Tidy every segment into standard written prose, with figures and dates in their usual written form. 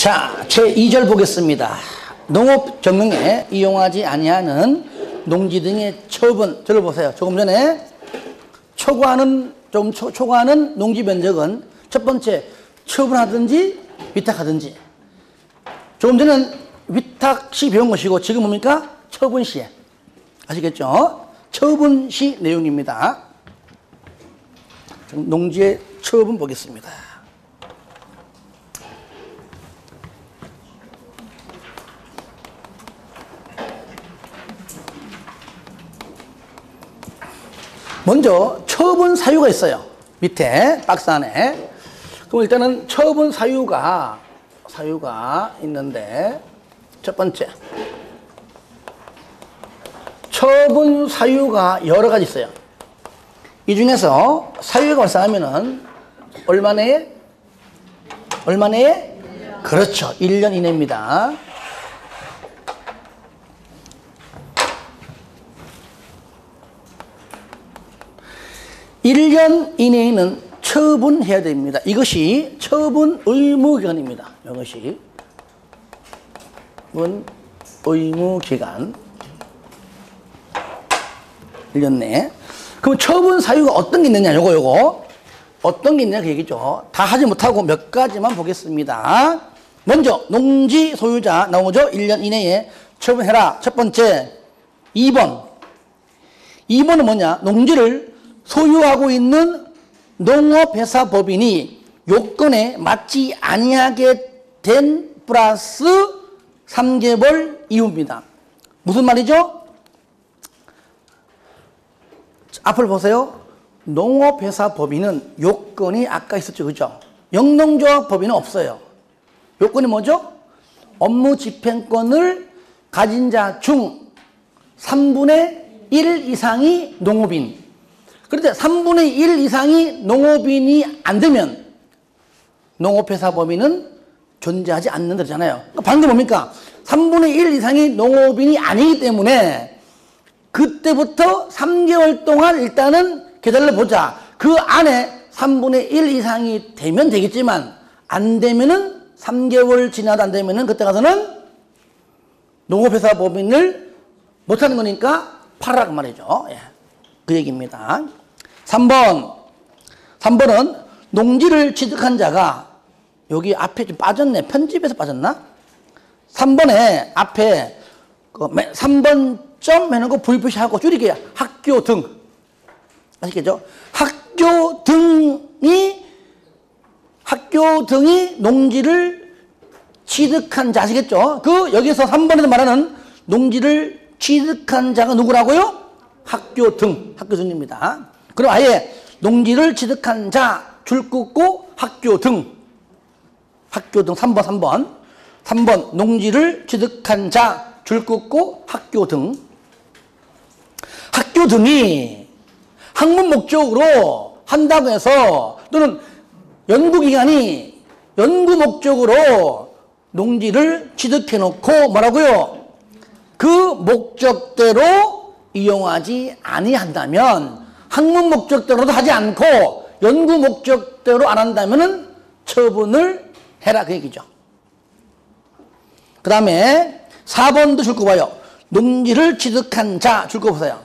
자, 제2절 보겠습니다. 농업 경영에 이용하지 아니하는 농지 등의 처분. 들어보세요. 조금 전에 초과하는 농지 면적은 첫 번째 처분하든지 위탁하든지. 조금 전에는 위탁 시 배운 것이고 지금 뭡니까? 처분 시에. 아시겠죠? 처분 시 내용입니다. 농지의 처분 보겠습니다. 먼저 처분 사유가 있어요. 밑에 박스 안에. 그럼 일단은 처분 사유가 있는데 첫 번째 처분 사유가 여러 가지 있어요. 이 중에서 사유가 발생하면은 얼마 내에? 그렇죠. 1년 이내입니다. (1년) 이내에는 처분해야 됩니다. 이것이 처분 의무기간입니다. 이것이 의무기간 1년 내에. 그럼 처분 사유가 어떤 게 있느냐? 요거 어떤 게 있느냐 그 얘기죠. 다 하지 못하고 몇 가지만 보겠습니다. 먼저 농지 소유자 나오죠. 1년 이내에 처분해라. 첫 번째 2번은 뭐냐? 농지를 소유하고 있는 농업회사법인이 요건에 맞지 아니하게 된 플러스 3개월 이후입니다. 무슨 말이죠? 앞을 보세요. 농업회사법인은 요건이 아까 있었죠. 그죠? 영농조합법인은 없어요. 요건이 뭐죠? 업무집행권을 가진 자 중 3분의 1 이상이 농업인. 그런데 3분의 1 이상이 농업인이 안 되면 농업회사법인은 존재하지 않는다 그러잖아요. 그러니까 방금 뭡니까? 3분의 1 이상이 농업인이 아니기 때문에 그때부터 3개월 동안 일단은 기다려보자. 그 안에 3분의 1 이상이 되면 되겠지만 안 되면은 3개월 지나도 안 되면은 그때 가서는 농업회사법인을 못하는 거니까 팔아라 그 말이죠. 예. 그 얘기입니다. 3번은 농지를 취득한 자가 여기 앞에 좀 빠졌네. 편집에서 빠졌나? 3번에 앞에 3번 점 해놓고 불표시하고 줄이게 학교 등. 아시겠죠? 학교 등이 농지를 취득한 자 아시겠죠? 여기서 3번에서 말하는 농지를 취득한 자가 누구라고요? 학교 등입니다. 그럼 아예 농지를 취득한 자 줄 긋고 학교 등 3번 농지를 취득한 자 줄 긋고 학교 등이 학문 목적으로 한다고 해서 또는 연구기관이 연구 목적으로 농지를 취득해 놓고 뭐라고요? 그 목적대로 이용하지 아니한다면 학문 목적대로도 하지 않고 연구 목적대로 안 한다면은 처분을 해라 그 얘기죠. 그 다음에 4번도 줄 거 봐요. 농지를 취득한 자 줄 거 보세요.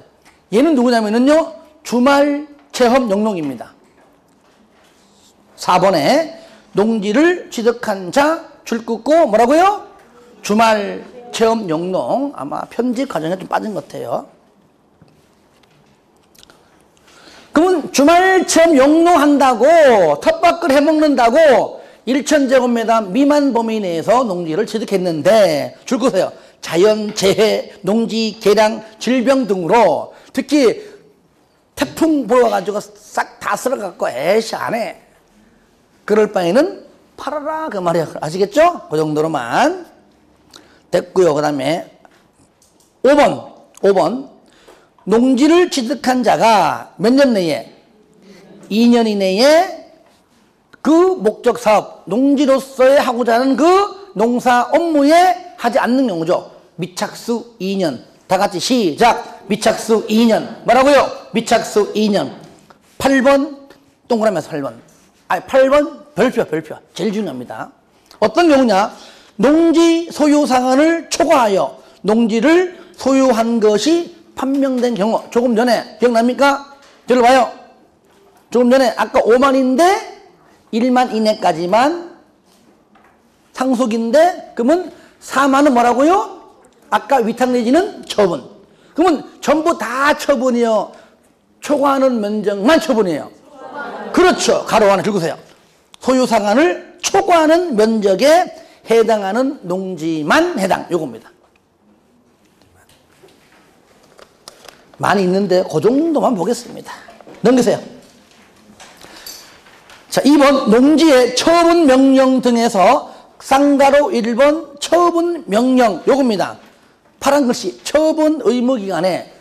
얘는 누구냐면은요 주말 체험 영농입니다. 4번에 농지를 취득한 자 줄 긋고 뭐라고요? 주말 체험 영농. 아마 편집 과정에 좀 빠진 것 같아요. 그러면 주말 체험 영농한다고 텃밭을 해먹는다고 1,000제곱미터 미만 범위 내에서 농지를 취득했는데 줄 거세요. 자연재해, 농지 개량, 질병 등으로 특히 태풍 불어가지고 싹 다 쓸어갖고 애시 안 해. 그럴 바에는 팔아라 그 말이야. 아시겠죠? 그 정도로만 됐고요. 그 다음에 5번 농지를 취득한 자가 몇 년 내에? 2년 이내에 그 목적 사업, 농지로서의 하고자 하는 그 농사 업무에 하지 않는 경우죠. 미착수 2년. 다 같이 시작. 미착수 2년. 뭐라고요? 미착수 2년. 8번 동그라미에서 8번. 8번 별표. 제일 중요합니다. 어떤 경우냐? 농지 소유 상한을 초과하여 농지를 소유한 것이 판명된 경우. 조금 전에 기억납니까? 저를 봐요. 조금 전에 아까 5만인데 1만 이내까지만 상속인데 그러면 4만은 뭐라고요? 아까 위탁 내지는 처분. 그러면 전부 다 처분이요? 초과하는 면적만 처분이에요? 그렇죠. 가로 하나 긁으세요. 소유 상한을 초과하는 면적에 해당하는 농지만 해당. 요겁니다. 많이 있는데 그 정도만 보겠습니다. 넘기세요. 자, 2번 농지의 처분 명령 등에서 쌍가로 1번 처분 명령 요겁니다. 파란 글씨 처분 의무 기간에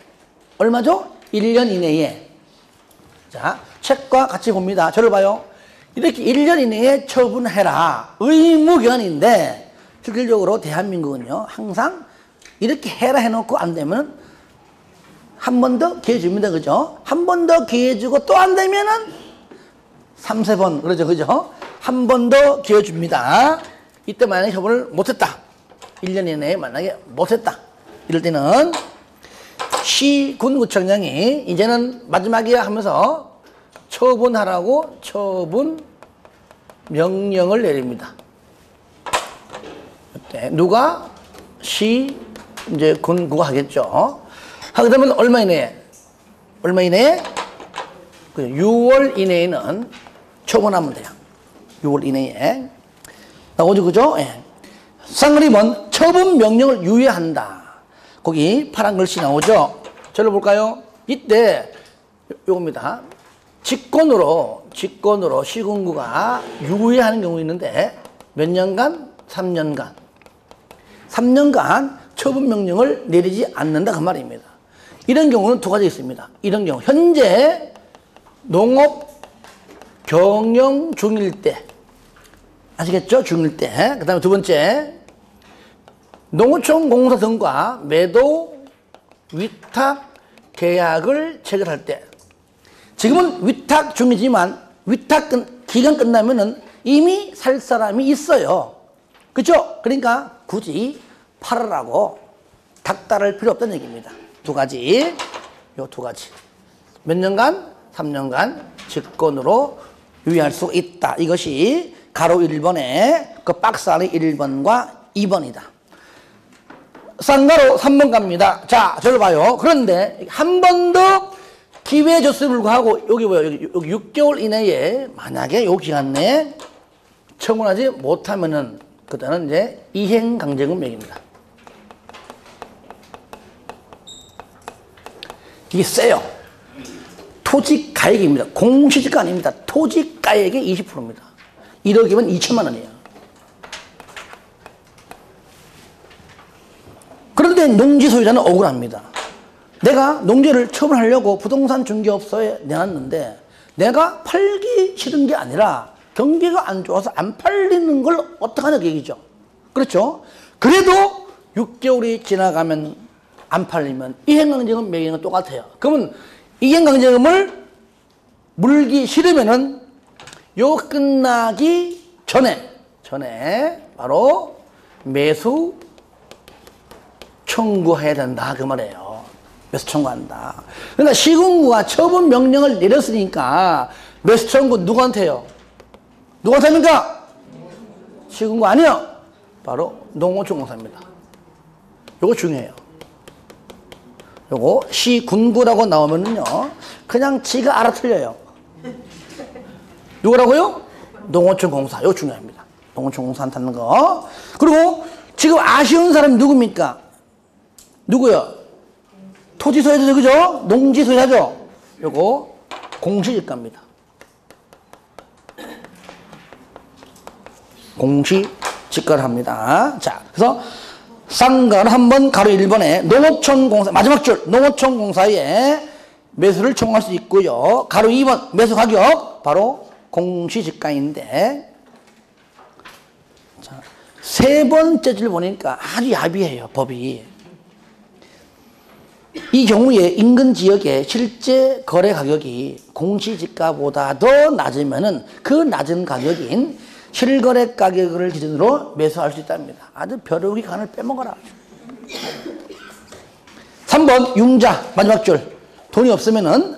얼마죠? 1년 이내에. 자, 책과 같이 봅니다. 저를 봐요. 이렇게 1년 이내에 처분해라. 의무 기간인데 실질적으로 대한민국은요 항상 이렇게 해라 해놓고 안 되면 한 번 더 기회 줍니다. 그죠? 한 번 더 기회 주고 또 안 되면은 3-4번 그러죠. 그죠? 한 번 더 기회 줍니다. 이때 만약에 처분을 못했다. 1년 이내에 만약에 못했다. 이럴 때는 시군구청장이 이제는 마지막이야 하면서 처분하라고 처분 명령을 내립니다. 이때 누가 이제 군구가 하겠죠. 하게 되면 얼마 이내에? 얼마 이내에? 6월 이내에는 처분하면 돼요. 6월 이내에. 나오죠, 그죠? 예. 쌍을 2번 처분 명령을 유예한다. 거기 파란 글씨 나오죠? 절로 볼까요? 이때 요겁니다. 직권으로 시군구가 유예하는 경우 있는데 몇 년간? 3년간. 3년간 처분 명령을 내리지 않는다 그 말입니다. 이런 경우는 두 가지 있습니다. 이런 경우 현재 농업 경영 중일 때 아시겠죠? 중일 때. 그 다음에 두 번째 농어촌 공사 등과 매도 위탁 계약을 체결할 때 지금은 위탁 중이지만 위탁 기간 끝나면은 이미 살 사람이 있어요. 그렇죠? 그러니까 굳이 팔으라고 닥달할 필요 없다는 얘기입니다. 두 가지. 요 두 가지. 몇 년간? 3년간 직권으로 유예할 수 있다. 이것이 가로 1번에 그 박스 안에 1번과 2번이다. 쌍가로 3번 갑니다. 자, 저를 봐요. 그런데 한 번 더 기회 줬음을 불구하고 여기 뭐요? 여기 6개월 이내에 만약에 요 기간 내에 처분하지 못하면은 그때는 이제 이행강제금액입니다. 이게 세요. 토지가액입니다. 공시지가 아닙니다. 토지가액의 20%입니다. 1억이면 2천만 원이에요. 그런데 농지 소유자는 억울합니다. 내가 농지를 처분하려고 부동산 중개업소에 내놨는데 내가 팔기 싫은 게 아니라 경기가 안 좋아서 안 팔리는 걸 어떡하냐 그 얘기죠. 그렇죠? 그래도 6개월이 지나가면 안 팔리면 이행강제금 매기는 똑같아요. 그러면 이행강제금을 물기 싫으면은 요 끝나기 전에 바로 매수 청구해야 된다 그 말이에요. 매수 청구한다. 그러니까 시군구가 처분 명령을 내렸으니까 매수 청구 누구한테요? 누구한테 합니까? 시군구 아니요. 바로 농어촌공사입니다. 요거 중요해요. 요거 시군구라고 나오면은요 그냥 지가 알아 틀려요. 누구라고요? 농어촌공사. 요거 중요합니다. 농어촌공사 한다는 거. 그리고 지금 아쉬운 사람이 누굽니까? 누구요? 토지 소유자, 그죠? 농지 소유자죠? 요거 공시지가입니다. 공시지가를 합니다. 자, 그래서 쌍가로 한번 가로 1번에 농어촌공사, 마지막 줄, 농어촌공사에 매수를 청구할 수 있고요. 가로 2번 매수 가격, 바로 공시지가인데, 자, 세 번째 줄 보니까 아주 야비해요, 법이. 이 경우에 인근 지역의 실제 거래 가격이 공시지가보다 더 낮으면은 그 낮은 가격인 실거래 가격을 기준으로 매수할 수 있답니다. 아주 벼룩이 간을 빼먹어라. 3번 융자 마지막 줄. 돈이 없으면은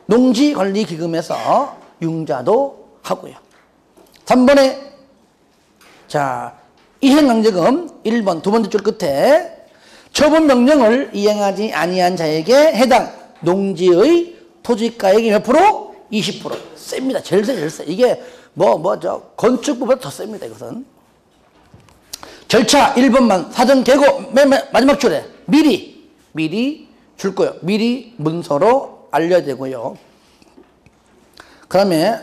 농지관리기금에서 융자도 하고요. 3번에 자 이행강제금 1번 두 번째 줄 끝에 처분명령을 이행하지 아니한 자에게 해당 농지의 토지가액이 몇 프로? 20%. 셉니다. 제일 세. 이게 건축부보다 더 셉니다. 이것은. 절차 1번만 사전 계고 마지막 줄에 미리 줄 거예요. 미리 문서로 알려야 되고요. 그 다음에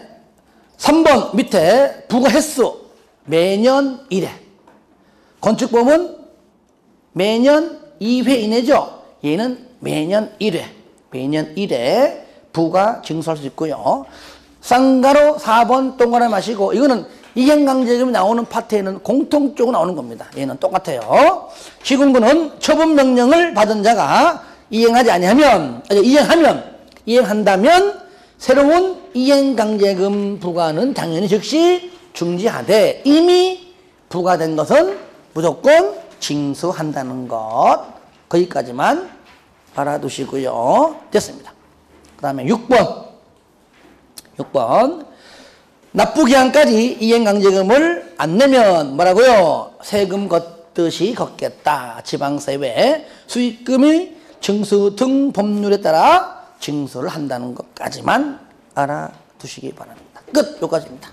3번 밑에 부과 횟수 매년 1회. 건축법은 매년 2회 이내죠. 얘는 매년 1회. 매년 1회 부과 징수할 수 있고요. 쌍가로 4번 동그라미 마시고 이거는 이행강제금이 나오는 파트에는 공통적으로 나오는 겁니다. 얘는 똑같아요. 시군구는 처분명령을 받은 자가 이행한다면 새로운 이행강제금 부과는 당연히 즉시 중지하되 이미 부과된 것은 무조건 징수한다는 것. 거기까지만 알아두시고요. 됐습니다. 그 다음에 6번 납부기한까지 이행강제금을 안 내면 뭐라고요? 세금 걷듯이 걷겠다. 지방세외 수익금의 징수 등 법률에 따라 징수를 한다는 것까지만 알아두시기 바랍니다. 끝! 여기까지입니다.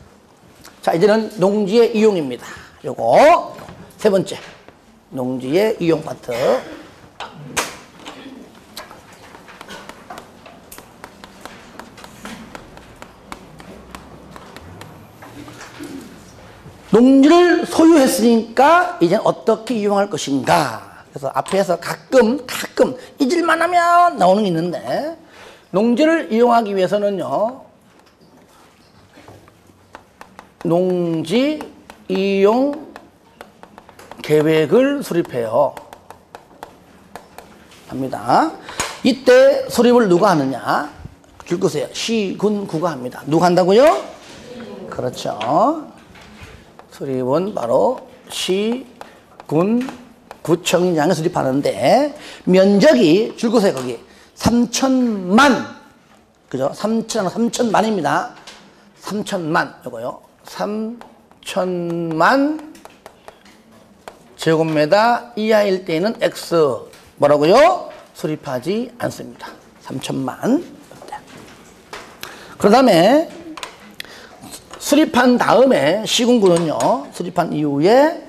자, 이제는 농지의 이용입니다. 요거 세 번째 농지의 이용 파트. 농지를 소유했으니까 이제 어떻게 이용할 것인가. 그래서 앞에서 가끔 잊을만 하면 나오는 게 있는데 농지를 이용하기 위해서는요. 농지 이용 계획을 수립해요. 합니다. 이때 수립을 누가 하느냐? 줄 거세요. 시, 군, 구가 합니다. 누가 한다고요? 그렇죠. 수립은 바로 시, 군, 구청장이 수립하는데 면적이 줄 거세요. 거기 3천만 그죠? 3천만입니다. 3천만 요거요. 3천만 제곱미터 이하일 때는 X 뭐라고요? 수립하지 않습니다. 3천만. 그 다음에 수립한 다음에 시군구는요. 수립한 이후에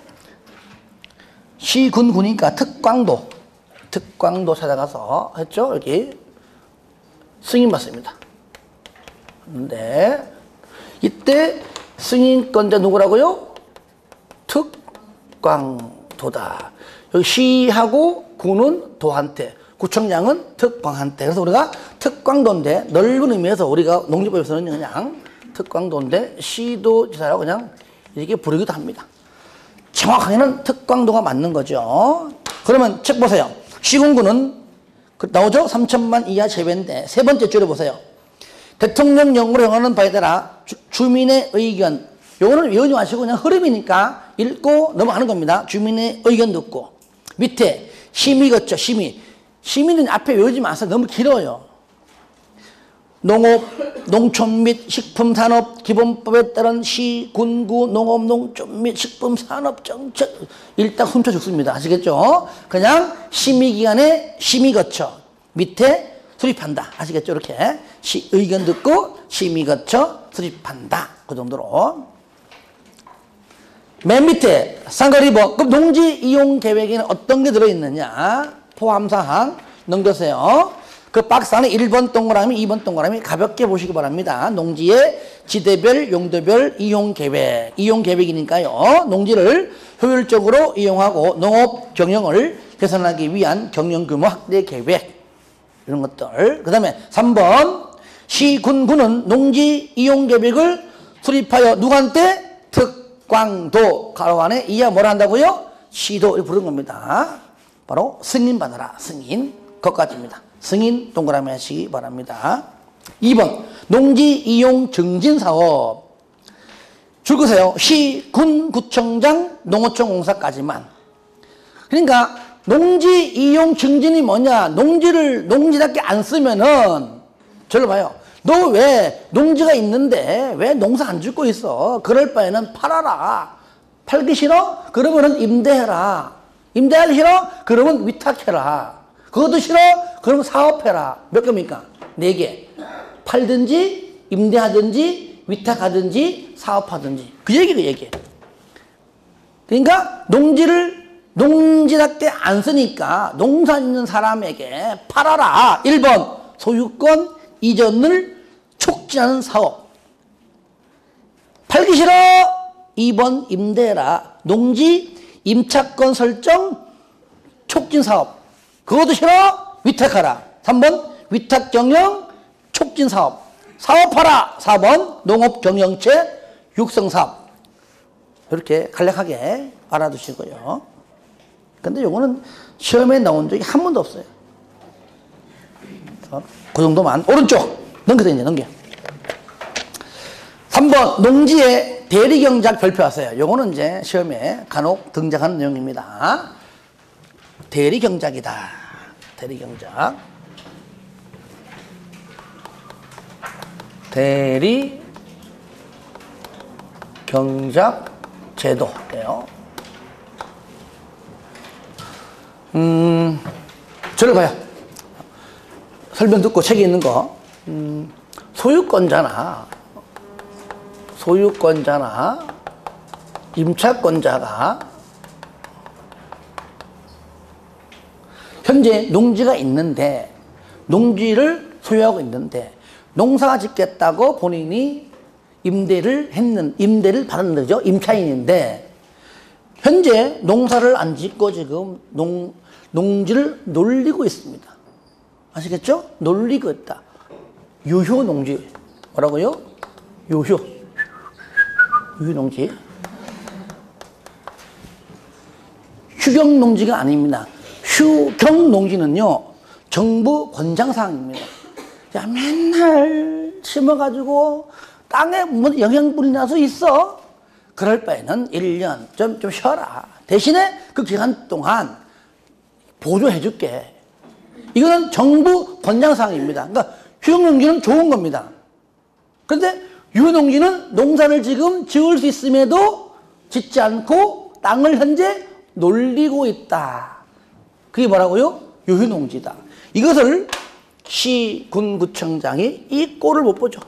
시군구니까 특광도 찾아가서 했죠. 여기 승인 받습니다. 근데 이때 승인권자 누구라고요? 특광도다. 여기 시하고 구는 도한테, 구청장은 특광한테. 그래서 우리가 특광도인데 넓은 의미에서 우리가 농지법에서는 그냥 특광도인데 시도지사라고 그냥 이렇게 부르기도 합니다. 정확하게는 특광도가 맞는 거죠. 그러면 책 보세요. 시군구는 나오죠? 3천만 이하 제외인데 세 번째 줄에 보세요. 대통령령으로 정하는 바에 따라 주민의 의견. 요거는 외우지 마시고 그냥 흐름이니까 읽고 넘어가는 겁니다. 주민의 의견 듣고. 밑에 심의 걷죠. 심의는 앞에 외우지 마세요. 너무 길어요. 농업, 농촌 및 식품산업 기본법에 따른 시, 군구, 농업, 농촌 및 식품산업 정책 일단 훔쳐 죽습니다. 아시겠죠? 그냥 심의기간에 심의 거쳐 밑에 수립한다. 아시겠죠? 이렇게 의견 듣고 심의 거쳐 수립한다. 그 정도로. 맨 밑에 쌍거리버 그럼 농지 이용 계획에는 어떤 게 들어있느냐? 포함사항 넘겨세요. 그 박스 안에 1번 동그라미, 2번 동그라미 가볍게 보시기 바랍니다. 농지의 지대별, 용도별 이용계획. 이용계획이니까요. 농지를 효율적으로 이용하고 농업 경영을 개선하기 위한 경영규모 확대 계획. 이런 것들. 그 다음에 3번 시군구는 농지 이용계획을 수립하여 누구한테? 특광도 가로 안에 이하 뭐라 한다고요? 시도 이렇게 부른 겁니다. 바로 승인받아라. 승인. 그것까지입니다. 승인 동그라미 하시기 바랍니다. 2번 농지 이용 증진 사업. 줄거세요. 시, 군, 구청장, 농어촌 공사까지만. 그러니까 농지 이용 증진이 뭐냐? 농지를 농지답게 안 쓰면은 저를 봐요. 너 왜 농지가 있는데 왜 농사 안 짓고 있어? 그럴 바에는 팔아라. 팔기 싫어? 그러면은 임대해라. 임대하기 싫어? 그러면 위탁해라. 그것도 싫어? 그러면 사업해라. 몇 개입니까? 4개. 팔든지 임대하든지 위탁하든지 사업하든지. 그 얘기. 그러니까 농지답게 안 쓰니까 농사 짓는 사람에게 팔아라. 1번 소유권 이전을 촉진하는 사업. 팔기 싫어? 2번 임대해라. 농지 임차권 설정 촉진 사업. 그것도 싫어? 위탁하라. 3번 위탁 경영 촉진 사업. 사업하라. 4번 농업 경영체 육성 사업. 이렇게 간략하게 알아두시고요. 근데 요거는 시험에 나온 적이 한 번도 없어요. 그 정도만. 오른쪽 넘겨. 3번 농지의 대리경작 별표하세요. 요거는 이제 시험에 간혹 등장하는 내용입니다. 대리경작이다. 대리경작. 대리경작 제도예요. 저를 봐요. 설명 듣고 책에 있는 거. 소유권자나 임차권자가 현재 농지가 있는데, 농지를 소유하고 있는데 농사 짓겠다고 본인이 임대를 받은 거죠. 임차인인데 현재 농사를 안 짓고 지금 농지를 놀리고 있습니다. 아시겠죠? 놀리고 있다. 유효농지. 뭐라고요? 유효농지. 휴경농지가 아닙니다. 휴경농지는요, 정부 권장사항입니다. 야, 맨날 심어가지고 땅에 뭐 영양분이 나서 있어? 그럴 바에는 1년 좀 쉬어라. 대신에 그 기간 동안 보조해줄게. 이거는 정부 권장사항입니다. 그러니까 휴경농지는 좋은 겁니다. 그런데 유효농지는 농사를 지금 지을 수 있음에도 짓지 않고 땅을 현재 놀리고 있다. 그게 뭐라고요? 유효농지다. 이것을 시, 군, 구청장이 이 꼴을 못 보죠.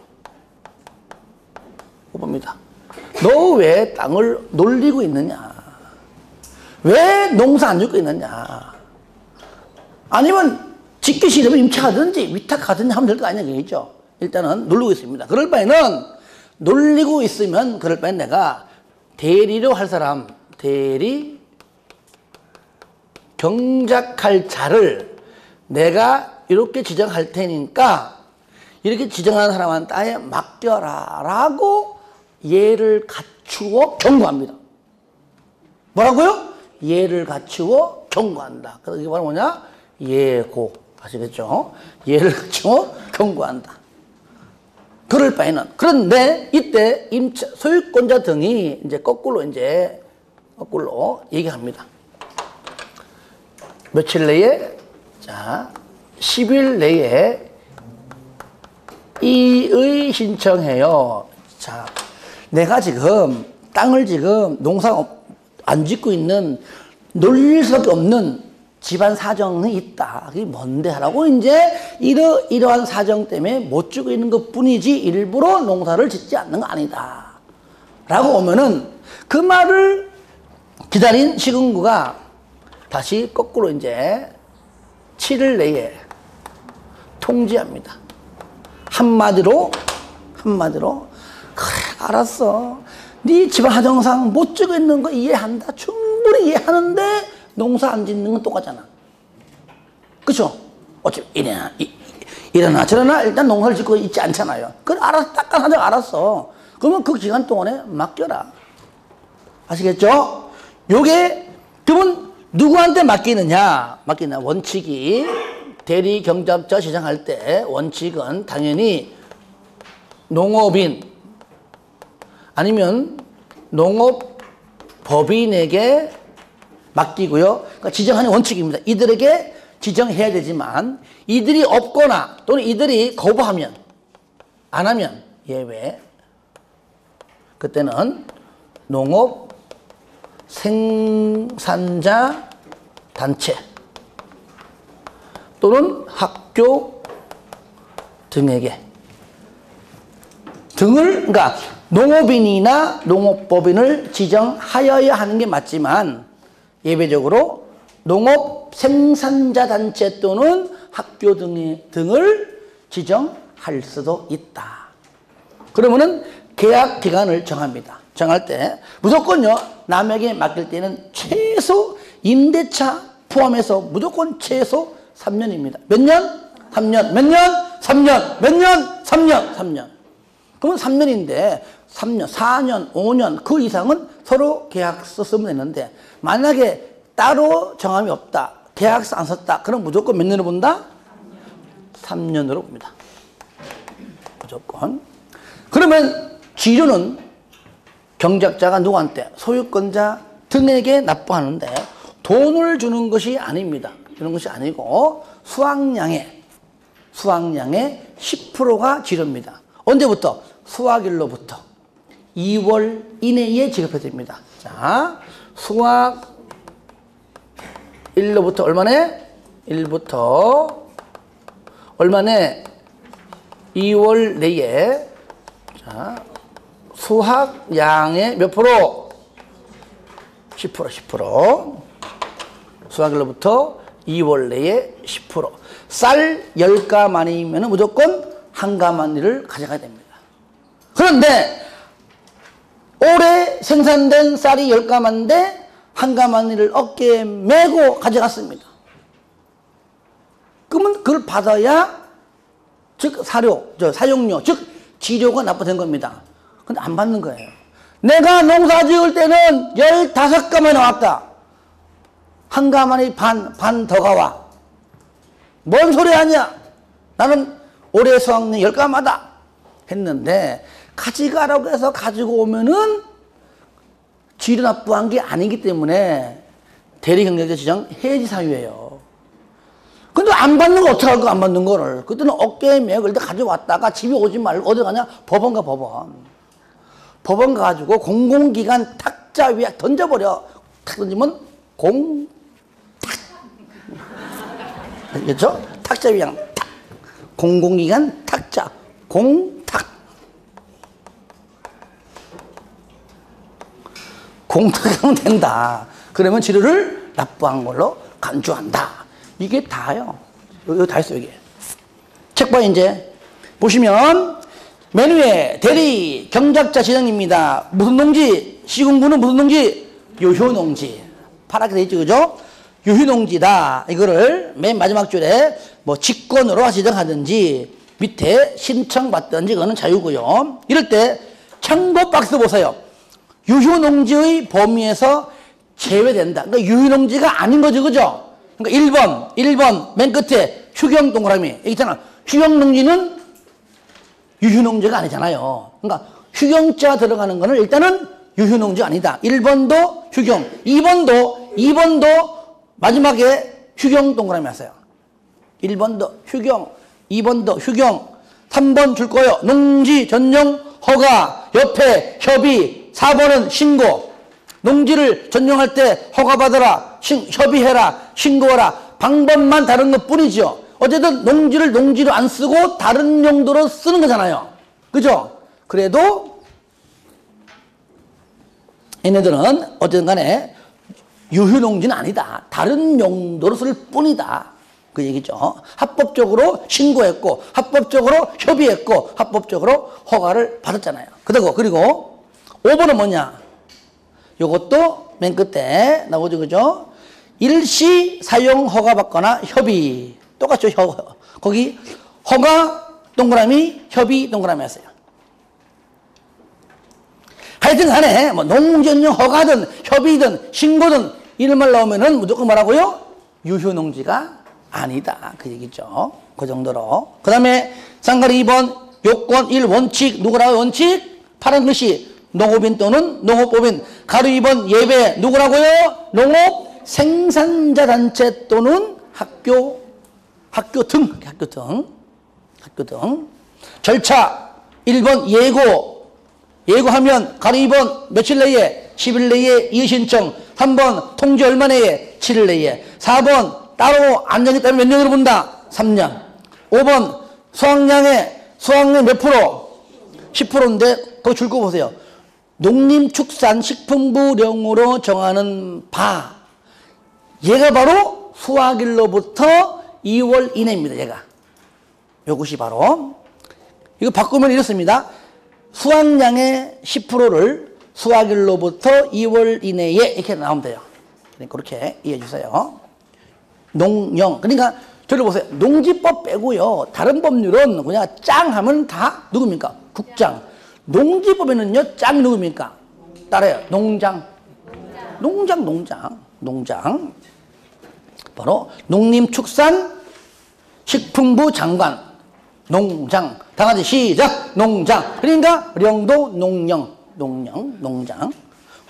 못 봅니다. 너 왜 땅을 놀리고 있느냐? 왜 농사 안 짓고 있느냐? 아니면 짓기 싫으면 임차하든지 위탁하든지 하면 될 거 아니냐, 그죠? 일단은 놀리고 있습니다. 그럴 바에는 놀리고 있으면 그럴 바엔 내가 대리로 할 사람, 대리 경작할 자를 내가 이렇게 지정할 테니까 이렇게 지정하는 사람한테 맡겨라 라고 예를 갖추어 경고합니다. 뭐라고요? 예를 갖추어 경고한다. 그래서 이게 바로 뭐냐? 예고. 아시겠죠? 예를 갖추어 경고한다. 그럴 바에는. 그런데 이때 소유권자 등이 이제 거꾸로 얘기합니다. 며칠 내에, 자, 10일 내에 이의 신청해요. 자, 내가 지금 땅을 지금 농사 안 짓고 있는, 놀릴 수밖에 없는 집안 사정이 있다. 그게 뭔데? 하라고 이제 이러한 사정 때문에 못 짓고 있는 것 뿐이지 일부러 농사를 짓지 않는 거 아니다. 라고 오면은 그 말을 기다린 시군구가 다시 거꾸로 이제 7일 내에 통지합니다. 한마디로 그래, 알았어. 네 집안 사정상 못 짓고 있는 거 이해한다. 충분히 이해하는데 농사 안 짓는 건 똑같잖아. 그쵸? 어차피 이러나 저러나 일단 농사를 짓고 있지 않잖아요. 그걸 알아서 딱딱하게 알았어. 그러면 그 기간 동안에 맡겨라. 아시겠죠? 요게 그러면 누구한테 맡기느냐? 원칙이 대리 경작자 시장할 때 원칙은 당연히 농업인 아니면 농업법인에게 맡기고요. 그러니까 지정하는 원칙입니다. 이들에게 지정해야 되지만 이들이 없거나 또는 이들이 거부하면 안 하면 예외. 그때는 농업 생산자 단체 또는 학교 등에게 그러니까 농업인이나 농업법인을 지정하여야 하는 게 맞지만 예외적으로 농업 생산자 단체 또는 학교 등을 지정할 수도 있다. 그러면은 계약 기간을 정합니다. 정할 때 무조건요, 남에게 맡길 때는 최소 임대차 포함해서 무조건 최소 3년입니다. 몇 년? 3년. 몇 년? 3년. 몇 년? 3년. 3년. 그러면 3년인데 3년, 4년, 5년 그 이상은 서로 계약서 쓰면 되는데 만약에 따로 정함이 없다. 계약서 안 썼다. 그럼 무조건 몇 년으로 본다? 3년으로 봅니다. 무조건. 그러면 지료는 경작자가 누구한테? 소유권자 등에게 납부하는데 돈을 주는 것이 아닙니다. 주는 것이 아니고 수확량의 10%가 지료입니다. 언제부터? 수확일로부터 2월 이내에 지급해야 됩니다. 자, 수확일로부터 얼마네? 1부터 얼마네? 2월 내에 자, 수확량의 몇 프로? 10%. 수확일로부터 2월 내에 10%. 쌀 10가마니면 무조건 1가마니를 가져가야 됩니다. 그런데 올해 생산된 쌀이 10가마인데 1가마니를 어깨에 메고 가져갔습니다. 그러면 그걸 받아야 즉 사용료, 즉 지료가 납부된 겁니다. 근데 안 받는 거예요. 내가 농사 지을 때는 15가마니 나왔다. 1가마니 반 더 가와. 뭔 소리 하냐? 나는 올해 수확량 10가마다 했는데 가져가라고 해서 가지고 오면은 지료 납부한 게 아니기 때문에 대리경제자 지정 해지 사유예요. 근데 안 받는 거 어떡할 거 안 받는 거를. 그때는 어깨에 메고 일단 가져왔다가 집에 오지 말고 어디 가냐? 법원 가, 법원. 법원 가가지고 공공기관 탁자 위에 던져버려. 탁 던지면 알겠죠? 탁자 위에 탁. 공공기관 탁자. 공탁. 공탁하면 된다. 그러면 지료를 납부한 걸로 간주한다. 이게 다요. 여기 다 있어요, 이게. 책 봐, 이제. 보시면, 맨 위에 대리 경작자 지정입니다. 무슨 농지? 시군구는 무슨 농지? 유효농지. 파랗게 돼 있죠, 그죠? 유효농지다. 이거를 맨 마지막 줄에 뭐 직권으로 지정하든지 밑에 신청받든지 그거는 자유고요. 이럴 때 참고 박스 보세요. 유효농지의 범위에서 제외된다. 그러니까 유효농지가 아닌 거죠, 그죠? 그러니까 1번 맨 끝에 휴경 동그라미. 여기 있잖아. 휴경농지는 유효농지가 아니잖아요. 그러니까 휴경자 들어가는 거는 일단은 유효농지가 아니다. 1번도 휴경, 2번도 마지막에 휴경 동그라미 하세요. 1번도 휴경, 2번도 휴경, 3번 줄 거예요. 농지 전용 허가, 옆에 협의, 4번은 신고. 농지를 전용할 때 허가받아라, 협의해라, 신고하라. 방법만 다른 것 뿐이죠. 어쨌든 농지를 농지로 안 쓰고 다른 용도로 쓰는 거잖아요. 그죠? 그래도 얘네들은 어쨌든 간에 유효농지는 아니다. 다른 용도로 쓸 뿐이다. 그 얘기죠. 합법적으로 신고했고, 합법적으로 협의했고, 합법적으로 허가를 받았잖아요. 그리고 5번은 뭐냐? 요것도 맨 끝에 나오죠, 그죠? 일시 사용 허가 받거나 협의. 똑같죠, 거기 허가 동그라미, 협의 동그라미 하세요. 하여튼 간에 뭐 농지전용 허가든 협의든 신고든 이런 말 나오면은 무조건 뭐라고요? 유효농지가 아니다. 그 얘기죠. 그 정도로. 그 다음에 쌍가리 2번 요건 1 원칙 누구라고 원칙? 파란 글씨 농업인 또는 농업법인 가로 2번 예배 누구라고요? 농업 생산자 단체 또는 학교 등 절차 1번 예고하면 가로 2번 며칠 내에 10일 내에 이의신청 3번 통지 얼마 내에 7일 내에 4번 따로 안 정했다면 몇 년으로 본다? 3년 5번 수확량 몇 프로? 10%인데 거기 줄 거 보세요. 농림축산식품부령으로 정하는 바 얘가 바로 수확일로부터 2월 이내입니다. 얘가 이것이 바로 이거 바꾸면 이렇습니다. 수확량의 10%를 수확일로부터 2월 이내에 이렇게 나오면 돼요. 그렇게 이해해 주세요. 농령 그러니까 저를 보세요. 농지법 빼고요. 다른 법률은 그냥 짱 하면 다 누굽니까? 국장. 농지법에는요. 짱 누굽니까? 따라요. 농장. 바로 농림축산식품부 장관. 농장. 다 같이 시작. 농장. 그러니까 령도 농장.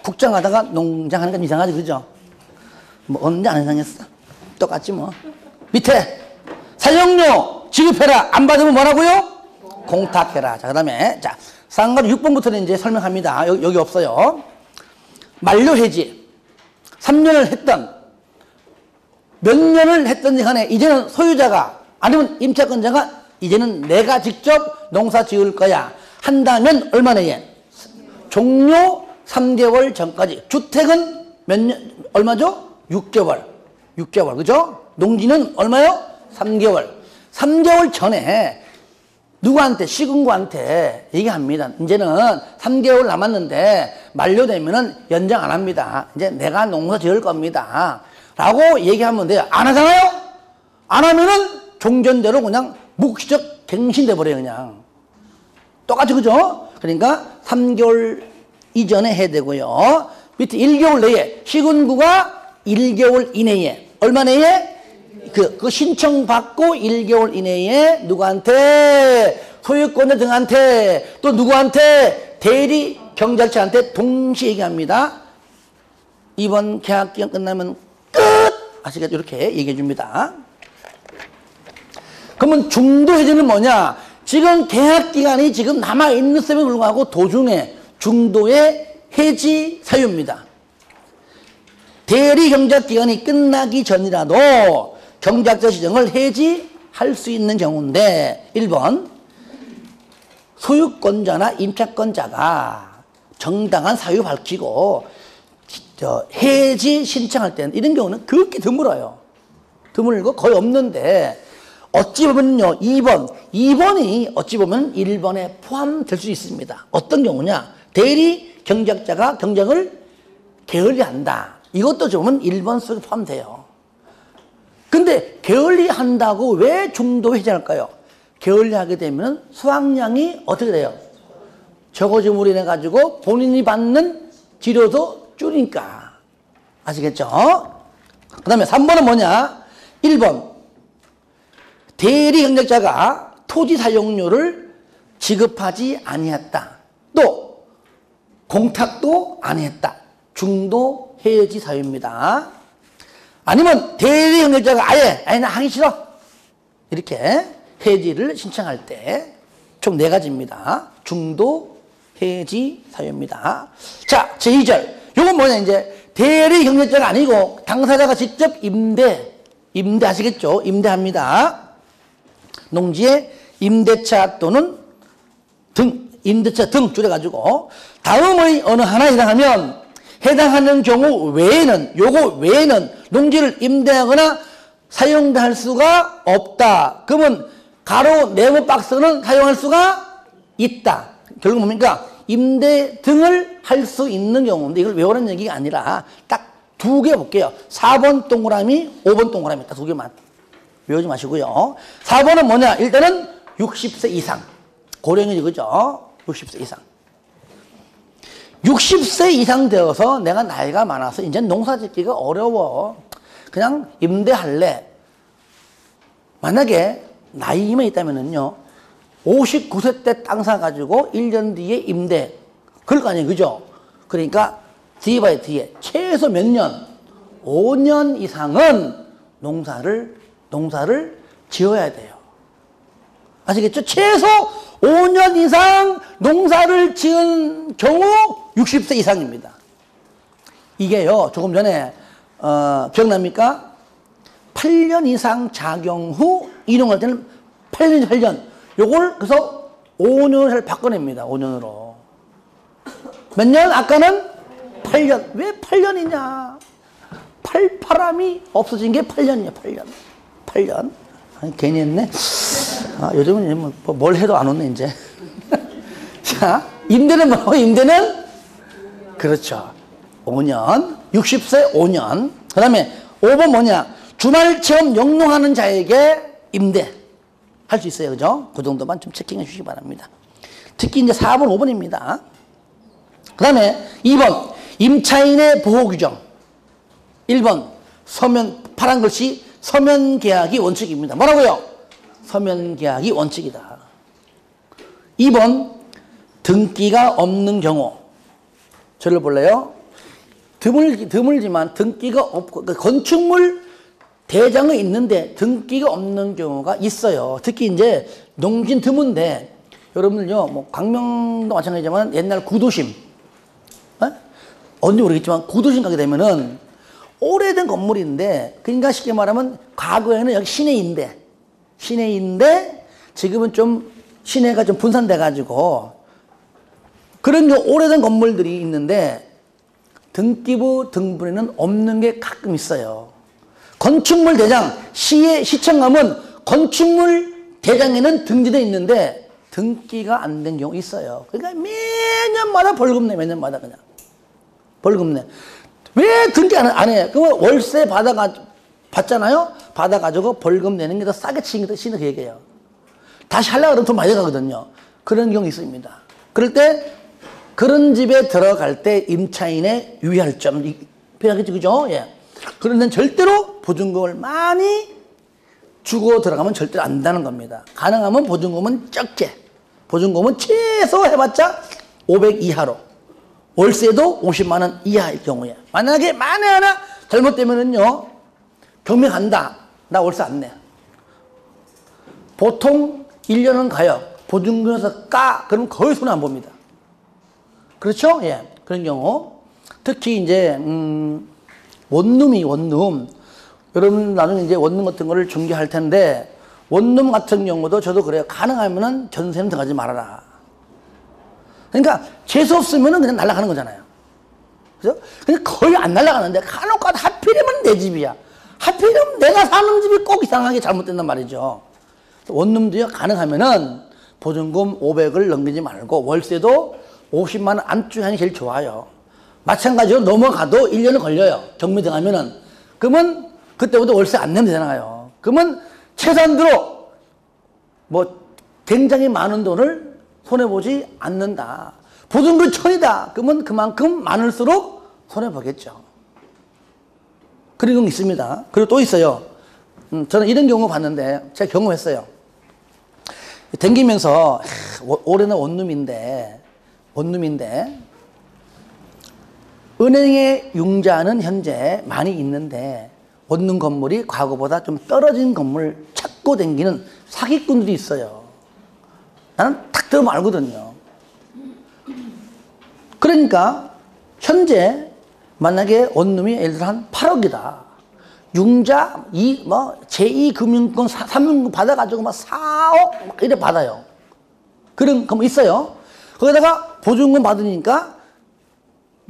국장 하다가 농장 하니까 이상하지 그죠? 뭐 언제 안 이상했어? 똑같지 뭐. 밑에 사용료 지급해라. 안 받으면 뭐라고요? 공탁해라. 자, 그 다음에 자 상가로 6번부터는 이제 설명합니다. 여기 없어요. 만료해지 3년을 했던 몇 년을 했던지 간에 이제는 소유자가 아니면 임차권자가 이제는 내가 직접 농사 지을 거야 한다면 얼마 내에? 종료 3개월 전까지. 주택은 몇 년, 얼마죠? 6개월 그죠? 농지는 얼마요? 3개월 3개월 전에 누구한테? 시군구한테 얘기합니다. 이제는 3개월 남았는데 만료되면은 연장 안 합니다. 이제 내가 농사 지을 겁니다. 라고 얘기하면 돼요. 안 하잖아요? 안 하면은 종전대로 그냥 묵시적 갱신돼 버려요, 그냥. 똑같이, 그죠? 그러니까 3개월 이전에 해야 되고요. 밑에 1개월 내에, 시군구가 1개월 이내에, 얼마 내에? 그 신청받고 1개월 이내에 누구한테? 소유권자 등한테, 또 누구한테? 대리 경작자한테 동시에 얘기합니다. 이번 계약기간 끝나면 끝! 아시겠죠? 이렇게 얘기해 줍니다. 그러면 중도 해지는 뭐냐? 지금 계약기간이 지금 남아있는 셈에 불구하고 도중에 중도의 해지 사유입니다. 대리 경작기간이 끝나기 전이라도 경작자 지정을 해지할 수 있는 경우인데 1번 소유권자나 임차권자가 정당한 사유 밝히고 해지 신청할 때는 이런 경우는 그렇게 드물어요. 드물고 거의 없는데 어찌 보면요 2번이 어찌 보면 1번에 포함될 수 있습니다. 어떤 경우냐? 대리 경작자가 경작을 게을리한다. 이것도 좀 1번 속에 포함돼요. 근데 게을리한다고 왜 중도 해지할까요? 게을리하게 되면 수확량이 어떻게 돼요? 적어짐으로 인해 가지고 본인이 받는 지료도 줄이니까. 아시겠죠? 그 다음에 3번은 뭐냐? 1번 대리 경작자가 토지 사용료를 지급하지 아니했다. 또 공탁도 아니했다. 중도 해지 사유입니다. 아니면 대리 경작자가 아예 나 하기 싫어. 이렇게 해지를 신청할 때 총 4가지입니다. 중도 해지 사유입니다. 자, 제2절. 요건 뭐냐, 이제 대리 경작자가 아니고 당사자가 직접 임대하시겠죠? 임대합니다. 농지에 임대차 또는 임대차 등 줄여가지고 다음의 어느 하나에 해당하는 경우 외에는 요거 외에는 농지를 임대하거나 사용할 수가 없다. 그러면 가로 네모 박스는 사용할 수가 있다. 결국 뭡니까? 임대 등을 할 수 있는 경우인데 이걸 외우라는 얘기가 아니라 딱 2개 볼게요. 4번 동그라미, 5번 동그라미 딱 2개만 외우지 마시고요. 4번은 뭐냐? 일단은 60세 이상. 고령이지, 그죠? 60세 이상. 60세 이상 되어서 내가 나이가 많아서 이제 농사 짓기가 어려워. 그냥 임대할래. 만약에 나이만 있다면은요, 59세 때 땅 사가지고 1년 뒤에 임대, 그럴 거 아니에요. 그죠? 그러니까 뒤에 뒤에 최소 몇 년? 5년 이상은 농사를 지어야 돼요. 아시겠죠? 최소 5년 이상 농사를 지은 경우 60세 이상입니다. 이게요, 조금 전에, 기억납니까? 8년 이상 작용 후 이동할 때는 8년. 요걸 그래서 5년을 바꿔냅니다. 5년으로. 몇 년? 아까는 8년. 왜 8년이냐? 팔바람이 없어진 게 8년이에요. 8년. 아니, 괜히 했네. 요즘은 뭘 해도 안 오네, 이제. 자, 임대는 뭐라고? 임대는? 그렇죠. 5년. 60세 5년. 그 다음에 5번 뭐냐? 주말 체험 영농하는 자에게 임대. 할 수 있어요. 그죠? 그 정도만 좀 체킹해 주시기 바랍니다. 특히 이제 4번, 5번입니다. 그 다음에 2번. 임차인의 보호 규정. 1번. 파란 글씨, 서면 계약이 원칙입니다. 뭐라고요? 서면 계약이 원칙이다. 2번. 등기가 없는 경우. 저를 볼래요? 드물지만 등기가 없고, 건축물 대장은 있는데 등기가 없는 경우가 있어요. 특히 이제 농진 드문데, 여러분들요, 뭐, 광명도 마찬가지지만 옛날 구도심, 어딘지 모르겠지만 구도심 가게 되면은 오래된 건물인데, 그러니까 쉽게 말하면 과거에는 여기 시내인데 지금은 좀 시내가 좀 분산돼가지고 그런 오래된 건물들이 있는데 등기부 등본에는 없는 게 가끔 있어요. 건축물 대장, 시청 가면 건축물 대장에는 등재되어 있는데 등기가 안 된 경우 있어요. 그러니까 매년마다 벌금 내, 매년마다 그냥. 벌금 내. 왜 등기 안 해? 그러면 월세 받잖아요? 받아가지고 벌금 내는 게 더 싸게 치는 게 더 얘기해요. 다시 하려고 그러면 돈 많이 들어가거든요. 그런 경우 있습니다. 그럴 때, 그런 집에 들어갈 때 임차인의 유의할 점, 필요하겠죠, 그죠? 예. 그런 데는 절대로 보증금을 많이 주고 들어가면 절대로 안 된다는 겁니다. 가능하면 보증금은 적게. 보증금은 최소 해봤자 500 이하로. 월세도 50만 원 이하일 경우에. 만약에 만에 하나 잘못되면은요, 경매 간다. 나 월세 안 내. 보통 1년은 가요. 보증금에서 그럼 거의 손해 안 봅니다. 그렇죠? 예. 그런 경우. 특히 이제, 원룸. 여러분 나중에 이제 원룸 같은 거를 중개할 텐데, 원룸 같은 경우도 저도 그래요. 가능하면은 전세는 들어가지 말아라. 그러니까 재수 없으면은 그냥 날아가는 거잖아요. 그죠? 근데 거의 안 날아가는데 간혹가다 하필이면 내 집이야. 하필이면 내가 사는 집이 꼭 이상하게 잘못된단 말이죠. 원룸도요, 가능하면은 보증금 500을 넘기지 말고 월세도 50만 원 안쪽에 하는 게 제일 좋아요. 마찬가지로 넘어가도 1년은 걸려요. 경매 들어가면은. 그러면 그때부터 월세 안 내면 되잖아요. 그러면 최소한대로 뭐 굉장히 많은 돈을 손해보지 않는다. 보증금 1000이다. 그러면 그만큼 많을수록 손해보겠죠. 그런 경우 있습니다. 그리고 또 있어요. 저는 이런 경우 봤는데, 제가 경험했어요. 댕기면서, 올해는 원룸인데, 은행의 융자는 현재 많이 있는데, 원룸 건물이 과거보다 좀 떨어진 건물 찾고 댕기는 사기꾼들이 있어요. 나는 딱 들으면 알거든요. 그러니까 현재 만약에 원룸이 예를 들어 한 8억이다. 융자 제2금융권 3금융권 받아가지고 막 4억 막 이래 받아요. 그런 거 있어요. 거기다가 보증금 받으니까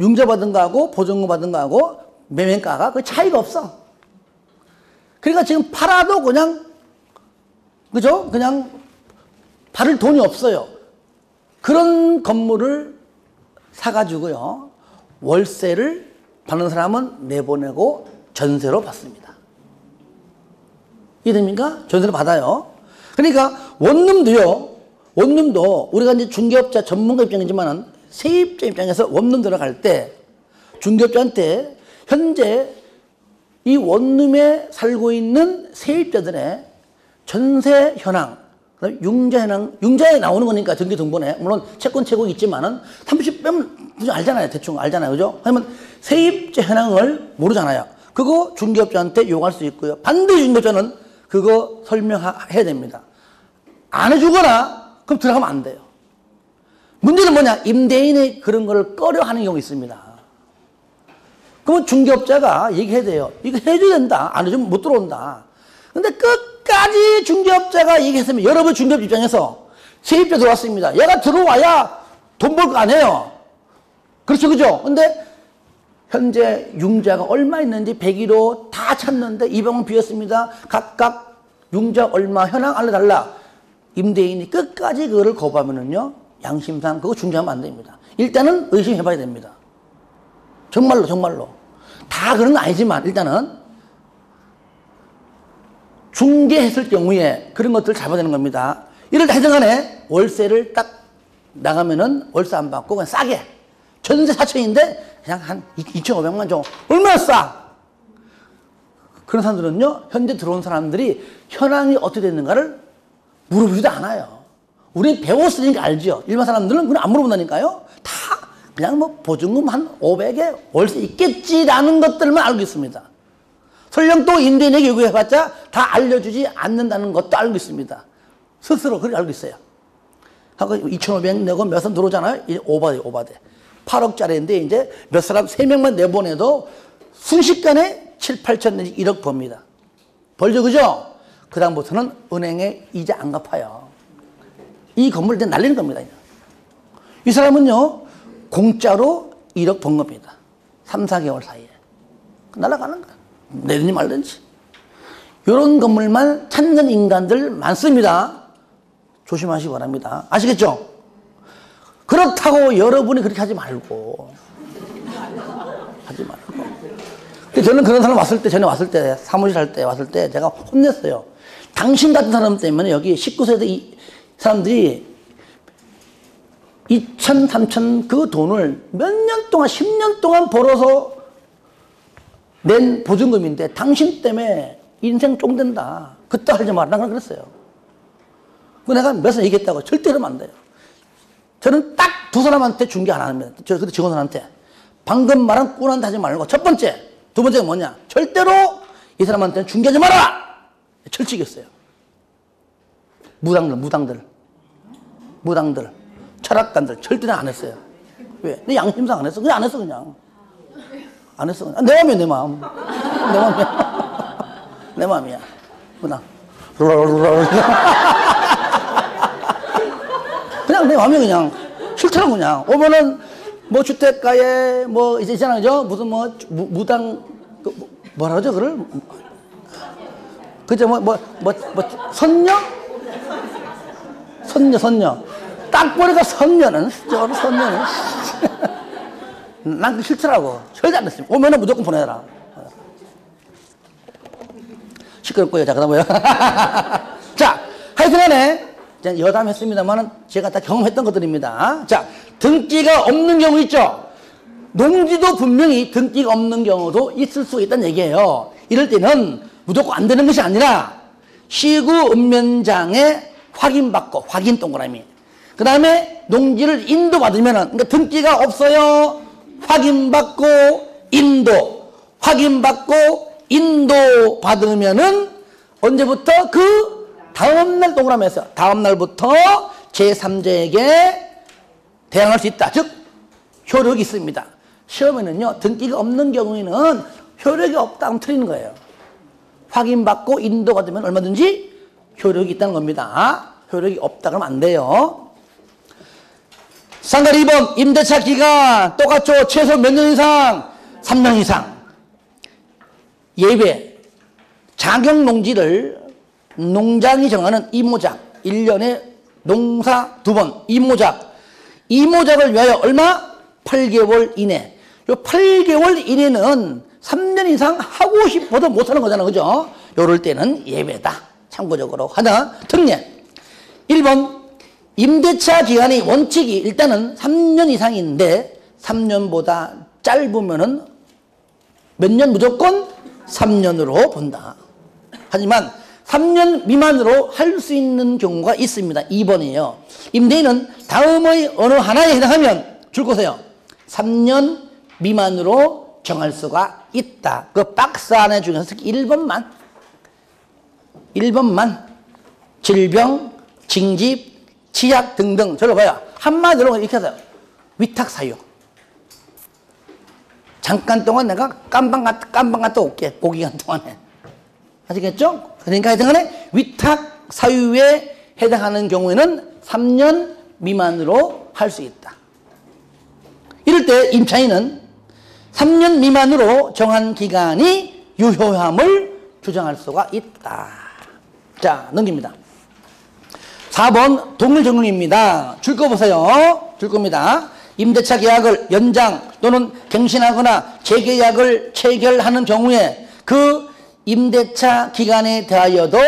융자 받은 거하고 보증금 받은 거하고 매매가가 그 차이가 없어. 그러니까 지금 팔아도 그냥, 그죠? 그냥 받을 돈이 없어요. 그런 건물을 사가지고요, 월세를 받는 사람은 내보내고 전세로 받습니다. 이해됩니까? 전세로 받아요. 그러니까 원룸도 우리가 이제 중개업자 전문가 입장이지만은 세입자 입장에서 원룸 들어갈 때 중개업자한테 현재 이 원룸에 살고 있는 세입자들의 전세 현황, 그다음에 융자에 나오는 거니까 등기등본에. 물론 채권 채곡이 있지만은 30 빼면 알잖아요. 대충 알잖아요. 그죠? 그러면 세입자 현황을 모르잖아요. 그거 중개업자한테 요구할 수 있고요. 반드시 중개업자는 그거 설명해야 됩니다. 안 해주거나 그럼 들어가면 안 돼요. 문제는 뭐냐? 임대인이 그런 거를 꺼려하는 경우가 있습니다. 그러면 중개업자가 얘기해야 돼요. 이거 해줘야 된다. 안 해주면 못 들어온다. 근데 끝까지 중개업자가 얘기했으면 여러분 중개업 입장에서 세입자 들어왔습니다. 얘가 들어와야 돈 벌 거 아니에요. 그렇죠, 그죠? 근데 현재 융자가 얼마 있는지 101호 다 찾는데 200원 비었습니다. 각각 융자 얼마 현황 알려달라. 임대인이 끝까지 그거를 거부하면은요, 양심상 그거 중개하면 안 됩니다. 일단은 의심해봐야 됩니다. 정말로, 정말로. 다 그런 건 아니지만, 일단은 중개했을 경우에 그런 것들을 잡아야 되는 겁니다. 이럴 때 하여튼간에 월세를 딱 나가면은 월세 안 받고 그냥 싸게. 전세 4천인데 그냥 한 2,500만 정. 얼마나 싸? 그런 사람들은요, 현재 들어온 사람들이 현황이 어떻게 됐는가를 물어보지도 않아요. 우리 배웠으니까 알죠. 일반 사람들은 그냥 안 물어본다니까요. 다 그냥 뭐 보증금 한 500에 월세 있겠지라는 것들만 알고 있습니다. 설령 또 임대인에게 요구해봤자 다 알려주지 않는다는 것도 알고 있습니다. 스스로 그렇게 알고 있어요. 하고 2,500 내고 몇 사람 들어오잖아요. 이제 오바돼. 8억짜리인데 이제 몇 사람 3명만 내보내도 순식간에 7, 8천 내지 1억 법니다. 벌죠, 그죠? 그 다음부터는 은행에 이자 안 갚아요. 이 건물을 이제 날리는 겁니다. 이 사람은요, 공짜로 1억 번 겁니다. 3, 4개월 사이에. 날아가는 거야. 내든지 말든지. 이런 건물만 찾는 인간들 많습니다. 조심하시기 바랍니다. 아시겠죠? 그렇다고 여러분이 그렇게 하지 말고. 하지 말고. 근데 저는 그런 사람 전에 왔을 때, 사무실 할 때 왔을 때 제가 혼냈어요. 당신 같은 사람 때문에 여기 19세대 이 사람들이 2천, 3천 그 돈을 몇 년 동안, 10년 동안 벌어서 낸 보증금인데 당신 때문에 인생 쫑된다. 그때 하지 마라. 난 그랬어요. 그 내가 몇 살 얘기했다고. 절대로 안 돼요. 저는 딱 두 사람한테 중개 안 합니다. 그 직원들한테. 방금 말한 꾼한테 하지 말고. 첫 번째. 두 번째가 뭐냐. 절대로 이 사람한테는 중개하지 마라. 철칙이었어요. 무당들. 철학관들. 절대 안 했어요. 왜? 내 양심상 안 했어. 그냥 안 했어, 그냥. 안 했어. 내 맘이야, 내 마음. 내 맘이야. 내 맘이야. 그냥. 그냥 내 맘이야, 그냥. 싫더라고, 그냥. 오면은, 뭐, 주택가에, 뭐, 이제 있잖아요, 그죠? 무슨, 무당, 뭐라 그러죠, 그걸? 그죠, 선녀? 딱 보니까 선녀는. 난 그거 싫더라고. 절대 안 했습니다. 오면은 무조건 보내라. 시끄럽고요. 자, 그 다음 뭐요? 자, 하여튼간에, 여담했습니다만은 제가 다 경험했던 것들입니다. 자, 등기가 없는 경우 있죠? 농지도 분명히 등기가 없는 경우도 있을 수 있다는 얘기예요. 이럴 때는 무조건 안 되는 것이 아니라 시구 읍면장에 확인받고, 확인 동그라미. 그 다음에 농지를 인도받으면은, 그러니까 등기가 없어요. 확인받고, 인도 받으면은 언제부터? 그 다음날 동그라미에서 다음날부터 제3자에게 대항할 수 있다. 즉, 효력이 있습니다. 시험에는요, 등기가 없는 경우에는 효력이 없다 하면 틀리는 거예요. 확인받고 인도받으면 얼마든지 효력이 있다는 겁니다. 효력이 없다 그러면 안 돼요. 상가리 2번, 임대차 기간 똑같죠. 최소 몇 년 이상? 3년 이상. 예외, 자격농지를 농장이 정하는 이모작, 1년에 농사 2번, 이모작을 위하여 얼마? 8개월 이내. 요 8개월 이내는 3년 이상 하고 싶어도 못하는 거잖아요. 그죠? 요럴 때는 예외다. 참고적으로. 하나, 특례. 1번, 임대차 기간의 원칙이 일단은 3년 이상인데 3년보다 짧으면은 몇 년 무조건 3년으로 본다. 하지만 3년 미만으로 할 수 있는 경우가 있습니다. 2번이에요. 임대인은 다음의 어느 하나에 해당하면 줄 거세요. 3년 미만으로 정할 수가 있다. 그 박스 안에 중에서 특히 1번만 질병, 징집, 치약 등등 들어봐요. 한마디로 이렇게 해서요. 위탁 사유. 잠깐 동안 내가 깜방 갔다 올게. 고기간 동안에. 아시겠죠? 그러니까 해당하는 위탁 사유에 해당하는 경우에는 3년 미만으로 할 수 있다. 이럴 때 임차인은 3년 미만으로 정한 기간이 유효함을 주장할 수가 있다. 자, 넘깁니다. 4번 동일 적용입니다. 줄 거 보세요. 줄 겁니다. 임대차 계약을 연장 또는 갱신하거나 재계약을 체결하는 경우에 그 임대차 기간에 대하여도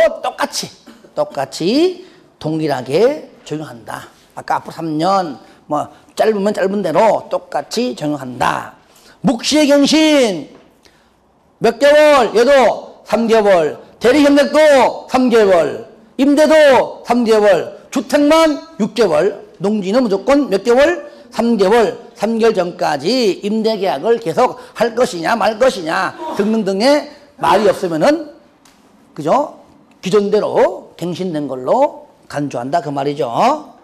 똑같이 동일하게 적용한다. 아까 앞으로 3년, 뭐 짧으면 짧은 대로 똑같이 적용한다. 묵시의 갱신 몇 개월? 얘도 3개월. 대리협력도 3개월. 임대도 3개월. 주택만 6개월. 농지는 무조건 몇 개월? 3개월. 3개월 전까지 임대계약을 계속 할 것이냐 말 것이냐 등등등의 말이 없으면은 그죠? 기존대로 갱신된 걸로 간주한다 그 말이죠.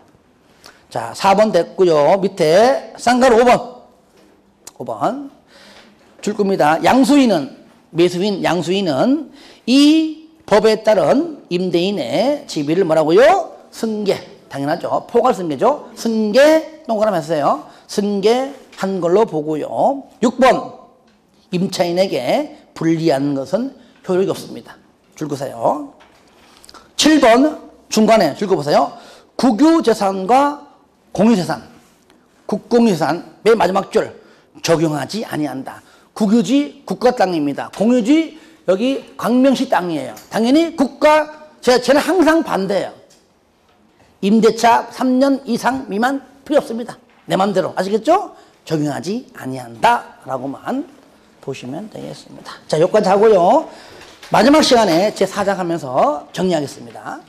자, 4번 됐고요. 밑에 쌍가루 5번 줄 겁니다. 매수인 양수인은 이 법에 따른 임대인의 지위를 뭐라고요? 승계. 당연하죠. 포괄승계죠. 승계 동그라미 했어요. 승계한 걸로 보고요. 6번 임차인에게 불리한 것은 효력이 없습니다. 줄 거세요. 7번 중간에 줄 거 보세요. 국유재산과 공유재산, 국공유재산 맨 마지막 줄 적용하지 아니한다. 국유지 국가 땅입니다. 공유지 여기 광명시 땅이에요. 당연히 쟤는 항상 반대예요. 임대차 3년 이상 미만 필요 없습니다. 내 맘대로. 아시겠죠? 적용하지 아니한다 라고만 보시면 되겠습니다. 자, 여기까지 하고요. 마지막 시간에 제 4장 하면서 정리하겠습니다.